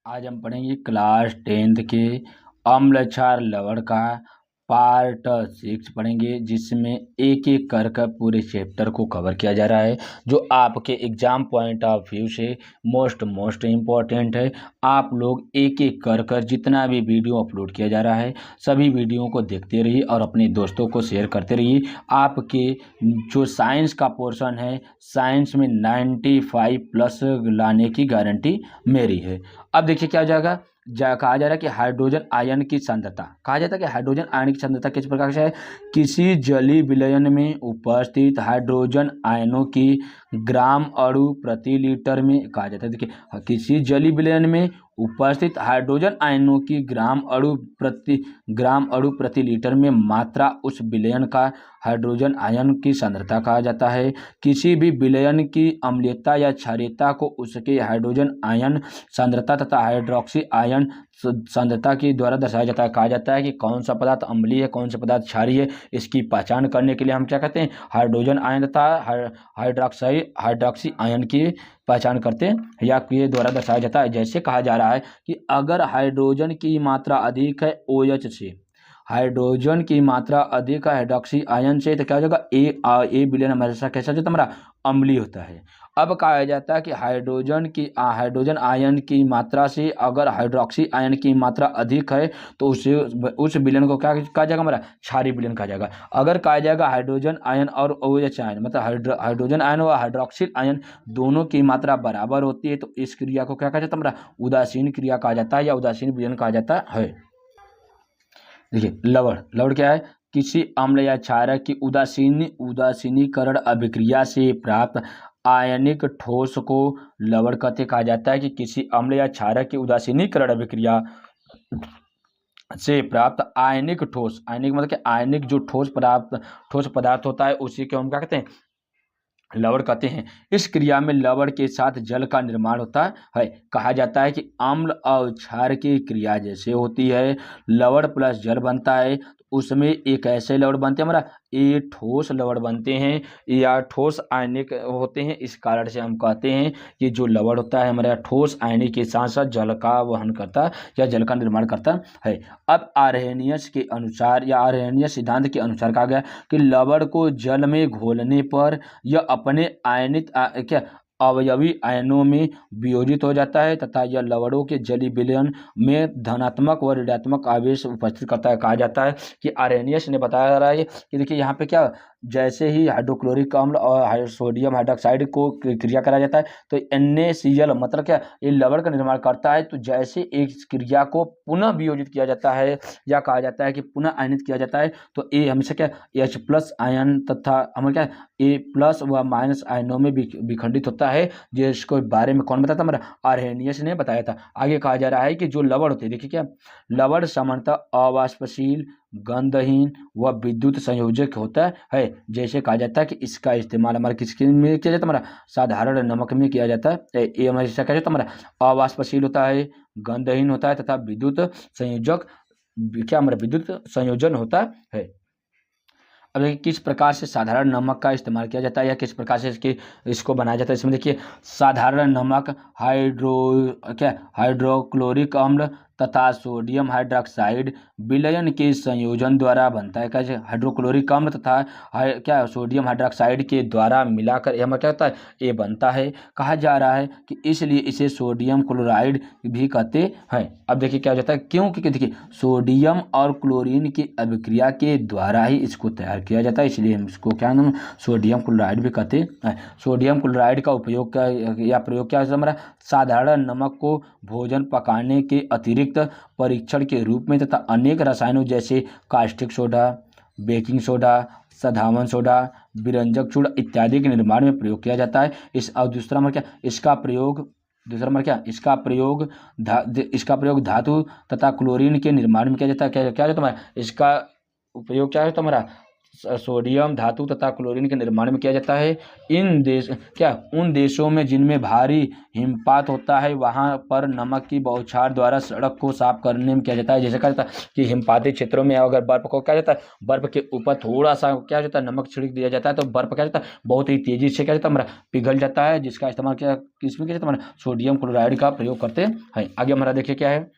आज हम पढ़ेंगे क्लास 10th के अम्ल क्षार लवण का पार्ट 6 पढ़ेंगे, जिसमें एक एक कर पूरे चैप्टर को कवर किया जा रहा है, जो आपके एग्जाम पॉइंट ऑफ व्यू से मोस्ट इम्पॉर्टेंट है। आप लोग एक एक कर जितना भी वीडियो अपलोड किया जा रहा है, सभी वीडियो को देखते रहिए और अपने दोस्तों को शेयर करते रहिए। आपके जो साइंस का पोर्शन है, साइंस में 95 प्लस लाने की गारंटी मेरी है। अब देखिए क्या हो जाएगा, कहा जा रहा है कि हाइड्रोजन आयन की सांद्रता, कहा जाता है कि हाइड्रोजन आयन की सांद्रता किस प्रकार से है। किसी जलीय विलयन में उपस्थित हाइड्रोजन आयनों की ग्राम अणु प्रति लीटर में, कहा जाता है देखिए किसी जलीय विलयन में उपस्थित हाइड्रोजन आयनों की ग्राम अणु प्रति लीटर में मात्रा उस विलयन का हाइड्रोजन आयन की सांद्रता कहा जाता है। किसी भी विलयन की अम्लीयता या क्षारीयता को उसके हाइड्रोजन आयन सांद्रता तथा हाइड्रोक्सी आयन सांद्रता के द्वारा दर्शाया जाता है। कहा जाता है कि कौन सा पदार्थ अम्लीय है, कौन सा पदार्थ क्षारीय है, इसकी पहचान करने के लिए हम क्या कहते हैं, हाइड्रोजन आयन तथा हाइड्रोक्सी आयन की पहचान करते हैं या के द्वारा दर्शाया जाता है। जैसे कहा जा रहा है कि अगर हाइड्रोजन की मात्रा अधिक है OH से, हाइड्रोजन की मात्रा अधिक है हाइड्रोक्सी आयन से, तो क्या हो जाएगा, ए विलयन हमेशा कैसा जो हमारा अम्लीय होता है। अब कहा जाता है कि हाइड्रोजन आयन की मात्रा से अगर हाइड्रोक्सी आयन की मात्रा अधिक है तो उस विलयन को क्या कहा जाएगा, हमारा क्षारीय विलयन कहा जाएगा। अगर कहा जाएगा हाइड्रोजन आयन और OH आयन, मतलब हाइड्रोजन आयन और हाइड्रोक्सिल आयन दोनों की मात्रा बराबर होती है, तो इस क्रिया को क्या कहा जाता है, हमारा उदासीन क्रिया कहा जाता है या उदासीन विलयन कहा जाता है। देखिए लवण क्या है, किसी अम्ल या क्षारक की उदासीनीकरण अभिक्रिया से प्राप्त आयनिक ठोस को लवण कहते कहा जाता है। कि किसी अम्ल या क्षारक की उदासीनीकरण अभिक्रिया से प्राप्त आयनिक ठोस, आयनिक मतलब कि आयनिक जो ठोस पदार्थ होता है उसी को हम क्या कहते हैं, लवण कहते हैं। इस क्रिया में लवण के साथ जल का निर्माण होता है। कहा जाता है कि अम्ल और क्षार की क्रिया जैसे होती है, लवण प्लस जल बनता है, तो उसमें एक ऐसे लवण बनते हैं हमारा ये ठोस लवण बनते हैं या ठोस आयनिक होते हैं। इस कारण से हम कहते हैं कि जो लवण होता है हमारा ठोस आयनिक के साथ साथ जल का वहन करता है या जल का निर्माण करता है। अब आर्हेनियस के अनुसार या आर्हेनियस सिद्धांत के अनुसार कहा गया कि लवण को जल में घोलने पर यह अपने अवयवी आयनों में वियोजित हो जाता है तथा यह लवणों के जलीय विलयन में धनात्मक व ऋणात्मक आवेश उपस्थित करता है। कहा जाता है कि आर्हेनियस ने बताया जा रहा है कि देखिए यहाँ पे क्या, जैसे ही हाइड्रोक्लोरिक अम्ल और सोडियम हाइड्रोक्साइड को क्रिया करा जाता है तो NaCl मतलब क्या, ये लवण का निर्माण करता है। तो जैसे एक क्रिया को पुनः वियोजित किया जाता है या कहा जाता है कि पुनः आयनित किया जाता है, तो ये हमेशा क्या H+ आयन तथा हम क्या A+ व माइनस आयनों में विखंडित होता है, जिसको बारे में कौन बताता, हमारा आर्हेनियस ने बताया था। आगे कहा जा रहा है कि जो लवण होते हैं, देखिए क्या लवण सामान्यतः अवाष्पशील, गंधहीन व विद्युत संयोजक होता है। जैसे कहा जाता है कि इसका इस्तेमाल हमारा किसके में किया जाता है, हमारा साधारण नमक में किया जाता है। ये हमारे क्या जाता है, हमारा अवाष्पशील होता है, गंधहीन होता है तथा विद्युत संयोजन होता है। अब देखिए किस प्रकार से साधारण नमक का इस्तेमाल किया जाता है या किस प्रकार से इसको बनाया जाता है। इसमें देखिए साधारण नमक हाइड्रोक्लोरिक अम्ल तथा सोडियम हाइड्रोक्साइड विलयन के संयोजन द्वारा बनता है। कैसे, हाइड्रोक्लोरिक अम्ल तथा सोडियम हाइड्रोक्साइड के द्वारा मिलाकर यह क्या होता है, ये बनता है। कहा जा रहा है कि इसलिए इसे सोडियम क्लोराइड भी कहते हैं। अब देखिए क्या हो जाता है, क्योंकि देखिए सोडियम और क्लोरीन की अभिक्रिया के द्वारा ही इसको तैयार किया जाता है, इसलिए हम इसको क्या नाम सोडियम क्लोराइड भी कहते हैं। सोडियम क्लोराइड का प्रयोग क्या है, हमारा साधारण नमक को भोजन पकाने के अतिरिक्त परीक्षण के रूप में तथा अनेक रसायनों जैसे कास्टिक सोडा, बेकिंग सोडा, साधावन सोडा, विरंजक चूर्ण इत्यादि के निर्माण में प्रयोग किया जाता है। दूसरा नंबर क्या, इसका प्रयोग धातु तथा क्लोरीन के निर्माण में किया जाता है। क्या जाता है, इसका उपयोग क्या है, तो हमारा सोडियम धातु तथा क्लोरीन के निर्माण में किया जाता है। उन देशों में जिनमें भारी हिमपात होता है वहाँ पर नमक की बौछार द्वारा सड़क को साफ करने में किया जाता है। जैसे कहा जाता है कि हिमपाती क्षेत्रों में अगर बर्फ को क्या जाता है, बर्फ के ऊपर थोड़ा सा क्या जाता है, नमक छिड़क दिया जाता है तो बर्फ क्या जाता है बहुत ही तेजी से क्या जाता है हमारा पिघल जाता है, जिसका इस्तेमाल क्या किसमें किया जाता है, हमारा सोडियम क्लोराइड का प्रयोग करते हैं। आगे हमारा देखिए क्या है,